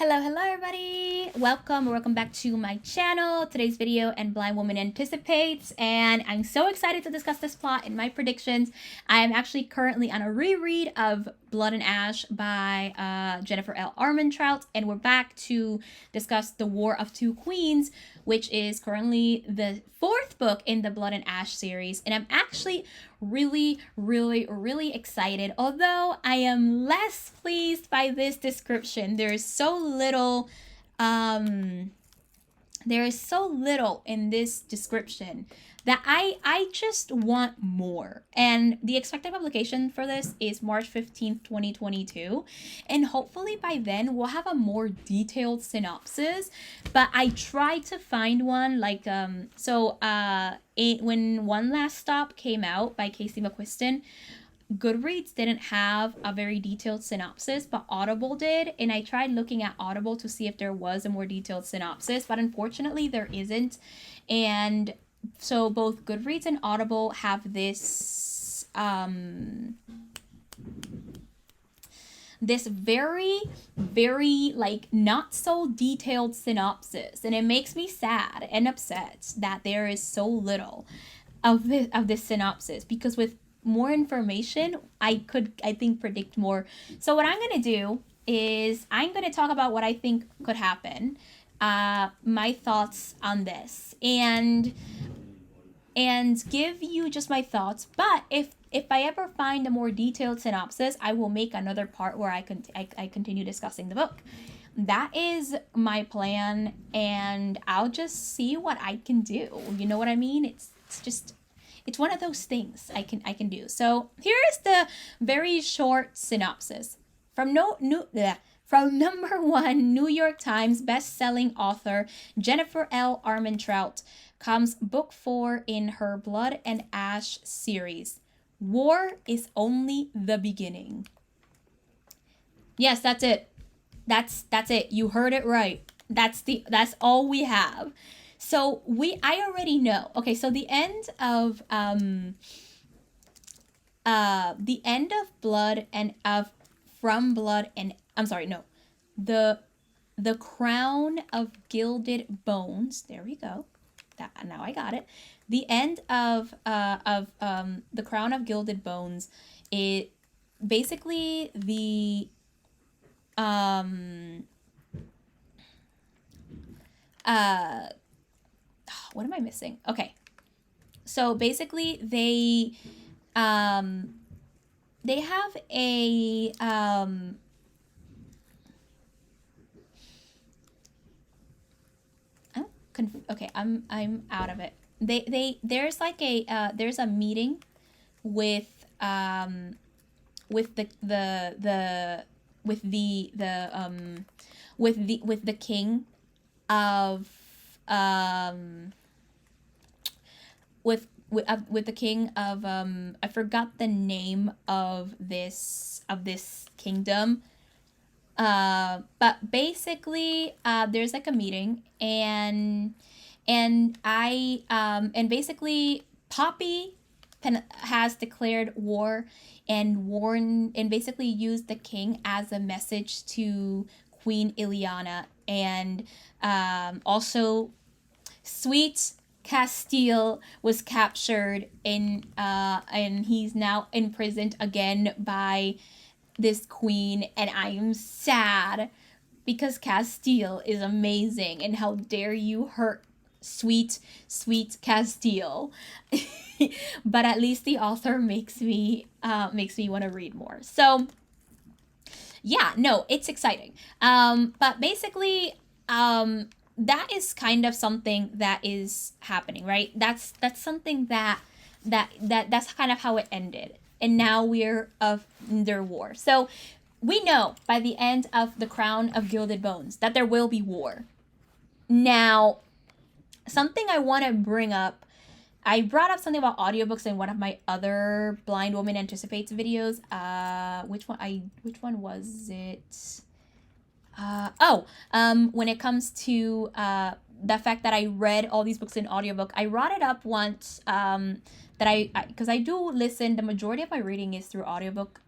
Hello everybody! Welcome back to my channel. Today's video and Blind Woman Anticipates, and I'm so excited to discuss this plot and my predictions. I am actually currently on a reread of Blood and Ash by Jennifer L. Armentrout, and we're back to discuss The War of Two Queens, which is currently the fourth book in the Blood and Ash series, and I'm actually really excited, although I am less pleased by this description. There is so little in this description that I just want more. And the expected publication for this is March 15th, 2022. And hopefully by then we'll have a more detailed synopsis. But I tried to find one like, when One Last Stop came out by Casey McQuiston, Goodreads didn't have a very detailed synopsis, but Audible did, and I tried looking at Audible to see if there was a more detailed synopsis, but unfortunately there isn't. And so both Goodreads and Audible have this this very like not so detailed synopsis, and it makes me sad and upset that there is so little of this synopsis, because with more information I think predict more. So what I'm gonna do is I'm gonna talk about what I think could happen, my thoughts on this, and give you just my thoughts. But if I ever find a more detailed synopsis, I will make another part where I continue discussing the book. That is my plan, and I'll just see what I can do. You know what I mean? It's one of those things I can do. So here is the very short synopsis. From number one New York Times best-selling author Jennifer L. Armentrout comes book 4 in her Blood and Ash series. War is only the beginning. Yes, that's it. That's it. You heard it right. That's all we have. So I already know. Okay, so the end of Blood and the Crown of Gilded Bones. There we go. Now I got it. The end of the Crown of Gilded Bones. It basically what am I missing? Okay. So basically they have a okay, I'm out of it. There's like there's a meeting with the king of with the king of I forgot the name of this kingdom, but basically there's like a meeting, and basically Poppy has declared war and basically used the king as a message to Queen Ileana, and also Sweet Castile was captured and he's now imprisoned again by this queen, and I am sad because Castile is amazing, and how dare you hurt sweet Castile. But at least the author makes me want to read more. So yeah, no, it's exciting. But basically that is kind of something that is happening, right? That's something that's kind of how it ended, and now we're under war. So we know by the end of the Crown of Gilded Bones that there will be war. Now, something I want to bring up, I brought up something about audiobooks in one of my other Blind Woman Anticipates videos. Which one was it? When it comes to the fact that I read all these books in audiobook, I brought it up once, because I do listen, the majority of my reading is through audiobook.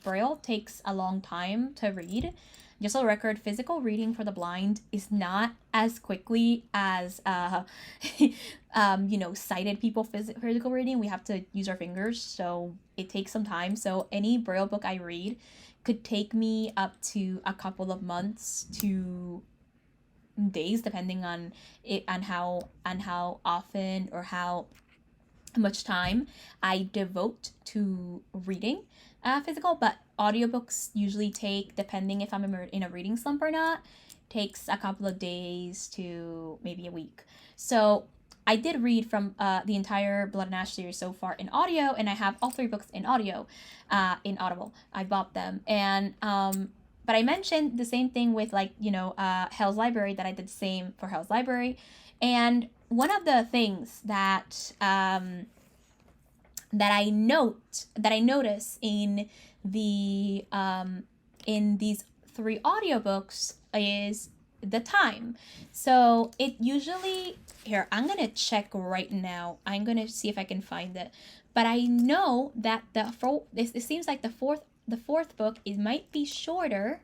Braille takes a long time to read, just a record, physical reading for the blind is not as quickly as sighted people physical reading. We have to use our fingers, so it takes some time. So any Braille book I read could take me up to a couple of months to days, depending on it, on how often or how much time I devote to reading physical. But audiobooks usually take, depending if I'm in a reading slump or not, takes a couple of days to maybe a week. So I did read from the entire Blood and Ash series so far in audio, and I have all 3 books in audio, in Audible. I bought them, and but I mentioned the same thing with Hell's Library, that I did the same for Hell's Library, and one of the things that that I notice in the in these 3 audiobooks is the time. So it usually, here, I'm gonna check right now. I'm gonna see if I can find it. But I know that it seems like the fourth book, it might be shorter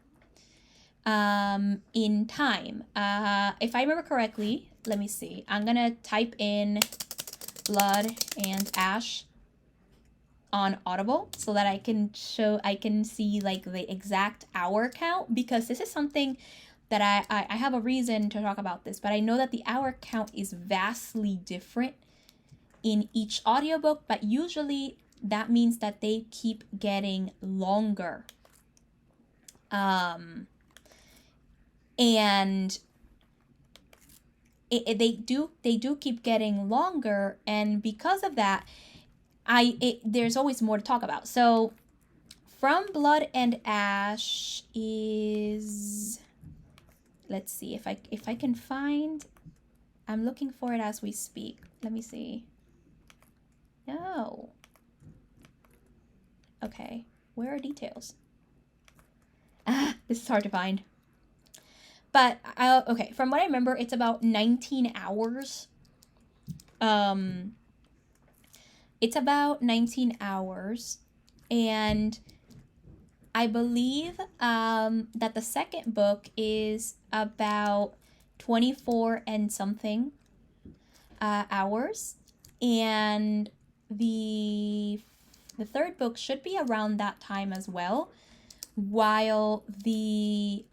in time. If I remember correctly, let me see. I'm gonna type in Blood and Ash on Audible so that I can see like the exact hour count, because this is something that I have a reason to talk about this, but I know that the hour count is vastly different in each audiobook, but usually that means that they keep getting longer. And they do keep getting longer, and because of that, there's always more to talk about. So From Blood and Ash is, let's see if I can find, I'm looking for it as we speak. Let me see. No. Okay, where are details? This is hard to find. But okay, from what I remember, it's about 19 hours. It's about 19 hours, and I believe that the second book is about 24 and something hours, and the third book should be around that time as well, while the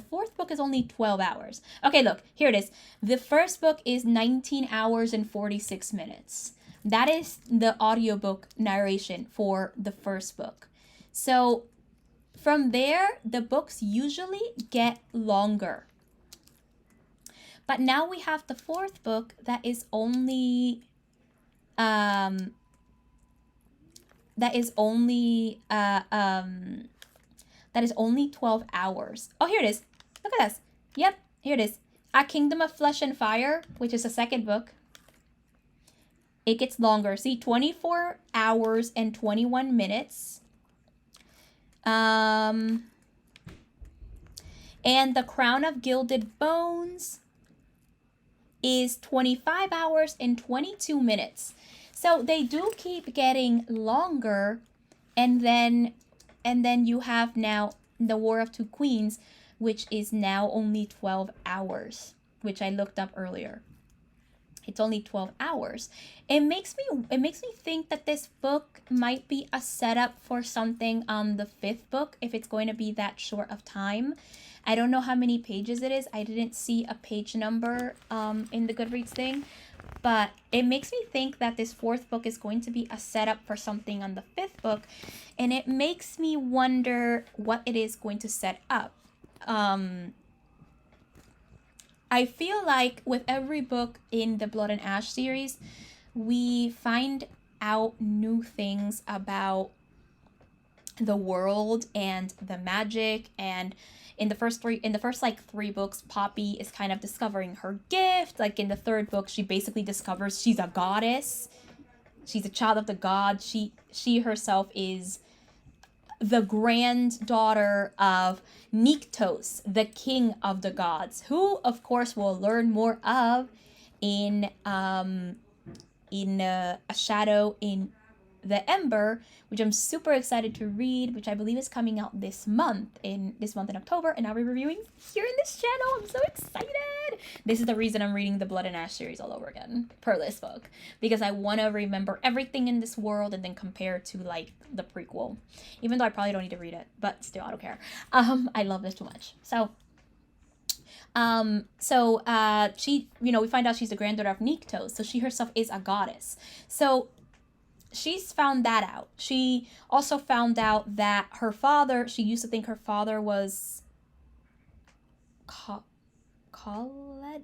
fourth book is only 12 hours. Okay, look, here it is. The first book is 19 hours and 46 minutes. That is the audiobook narration for the first book. So from there, the books usually get longer. But now we have the fourth book that is only 12 hours. Oh, here it is. Look at this. Yep, here it is. A Kingdom of Flesh and Fire, which is the second book. It gets longer. See, 24 hours and 21 minutes. And The Crown of Gilded Bones is 25 hours and 22 minutes. So they do keep getting longer, and then you have now The War of Two Queens, which is now only 12 hours, which I looked up earlier. It's only 12 hours. It makes me think that this book might be a setup for something on the fifth book, if it's going to be that short of time. I don't know how many pages it is. I didn't see a page number in the Goodreads thing, but it makes me think that this fourth book is going to be a setup for something on the fifth book, and it makes me wonder what it is going to set up. I feel like with every book in the Blood and Ash series, we find out new things about the world and the magic, and in the first three books, Poppy is kind of discovering her gift. Like in the third book, she basically discovers she's a goddess. She's a child of the gods. She herself is the granddaughter of Nyctos, the king of the gods, who of course we'll learn more of in A Shadow in The Ember, which I'm super excited to read, which I believe is coming out this month in October, and I'll be reviewing here in this channel. I'm so excited. This is the reason I'm reading the Blood and Ash series all over again per this book, because I want to remember everything in this world and then compare to like the prequel, even though I probably don't need to read it, but still I don't care. I love this too much. So she, we find out she's the granddaughter of Niktos, so she herself is a goddess. So she's found that out. She also found out that her father, she used to think her father was Khaled?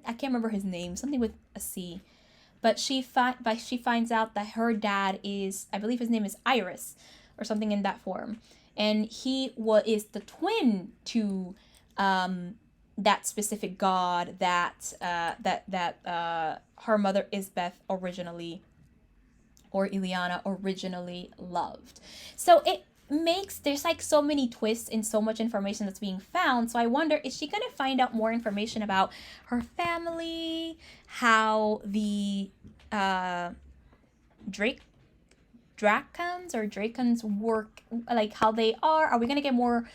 I can't remember his name, something with a C. But she finds out that her dad is, I believe his name is Iris, or something in that form. And he is the twin to that specific god that her mother Isbeth originally, or Ileana originally, loved. So there's like so many twists and so much information that's being found. So I wonder, is she going to find out more information about her family, how the Dracons work, like how they are? Are we going to get more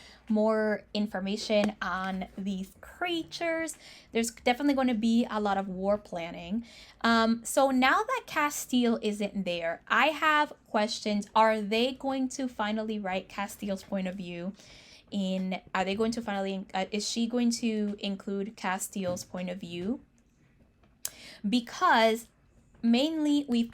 information on these creatures? There's definitely going to be a lot of war planning. So now that Castile isn't there, I have questions. Are they going to finally write Castile's point of view are they going to finally, is she going to include Castile's point of view? Because mainly we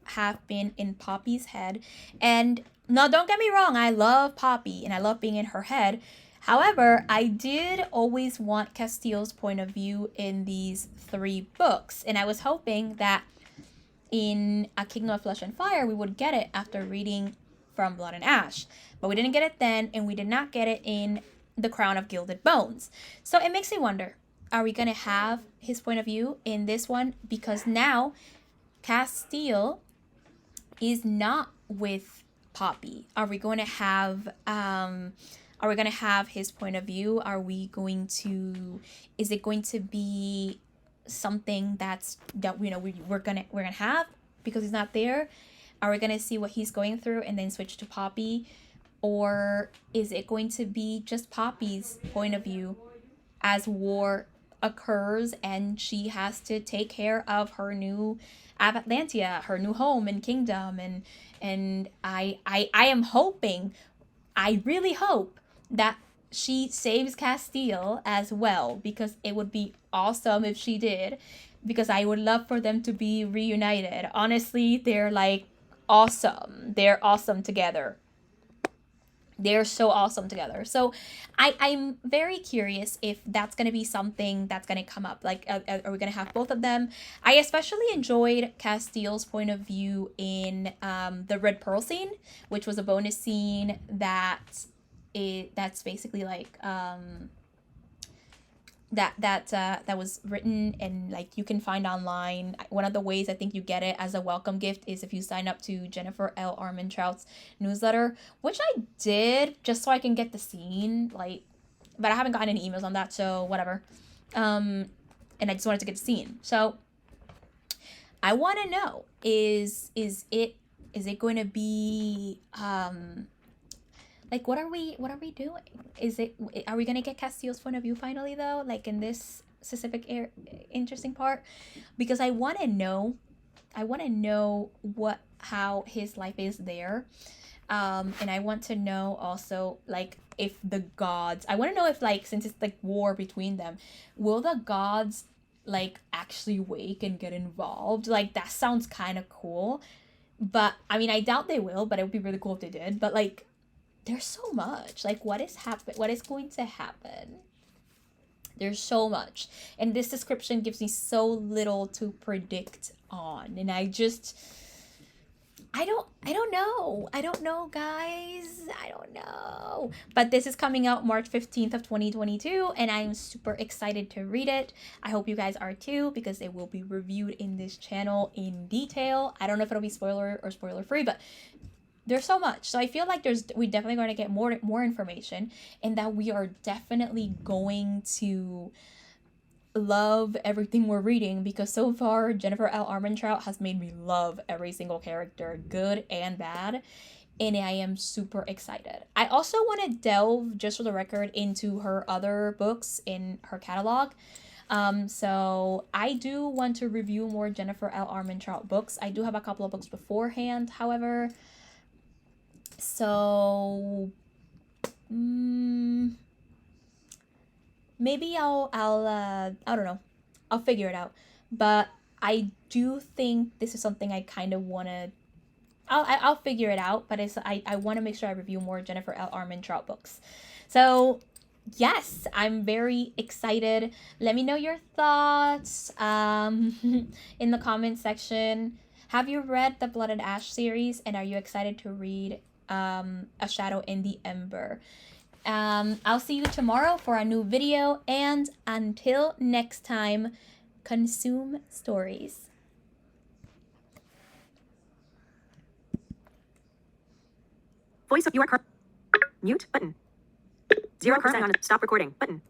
have been in Poppy's head, and now don't get me wrong, I love Poppy and I love being in her head. However, I did always want Castile's point of view in these 3 books, and I was hoping that in A Kingdom of Flesh and Fire we would get it after reading From Blood and Ash, but we didn't get it then, and we did not get it in The Crown of Gilded Bones. So it makes me wonder, are we going to have his point of view in this one? Because now Castile is not with Poppy. Are we going to have his point of view? Is it going to be something we're gonna have because he's not there? Are we gonna see what he's going through and then switch to Poppy? Or is it going to be just Poppy's point of view as war occurs and she has to take care of her new Atlantia, her new home and kingdom? And I am hoping, I really hope that she saves Castile as well, because it would be awesome if she did, because I would love for them to be reunited. Honestly, they're like awesome. They're awesome together. They're so awesome together. So I'm very curious if that's going to be something that's going to come up. Like, are we going to have both of them? I especially enjoyed Castile's point of view in the Red Pearl scene, which was a bonus scene that's basically like that was written and like you can find online. One of the ways I think you get it as a welcome gift is if you sign up to Jennifer L. Armentrout's newsletter, which I did just so I can get the scene, like, but I haven't gotten any emails on that, so whatever. And I just wanted to get the scene. So I want to know, is it going to be like, what are we doing? Are we going to get Castile's point of view finally, though? Like, in this specific interesting part? Because I want to know how his life is there. And I want to know also, like, if the gods, I want to know if, like, since it's, like, war between them, will the gods, like, actually wake and get involved? Like, that sounds kind of cool. But, I mean, I doubt they will, but it would be really cool if they did. But, like, there's so much. Like, what is going to happen? There's so much. And this description gives me so little to predict on. And I don't know. I don't know, guys. I don't know. But this is coming out March 15th of 2022, and I'm super excited to read it. I hope you guys are too, because it will be reviewed in this channel in detail. I don't know if it'll be spoiler or spoiler free, but there's so much. So I feel like we're definitely going to get more information, and that we are definitely going to love everything we're reading, because so far Jennifer L. Armentrout has made me love every single character, good and bad, and I am super excited. I also want to delve, just for the record, into her other books in her catalog. So I do want to review more Jennifer L. Armentrout books. I do have a couple of books beforehand, however. So maybe I don't know. I'll figure it out. But I do think this is something I kind of want to. I'll figure it out, but I want to make sure I review more Jennifer L. Armentrout books. So yes, I'm very excited. Let me know your thoughts in the comment section. Have you read the Blood and Ash series, and are you excited to read A Shadow in the Ember? I'll see you tomorrow for a new video, and until next time, consume stories. Voice of your mute button. 0% on stop recording button.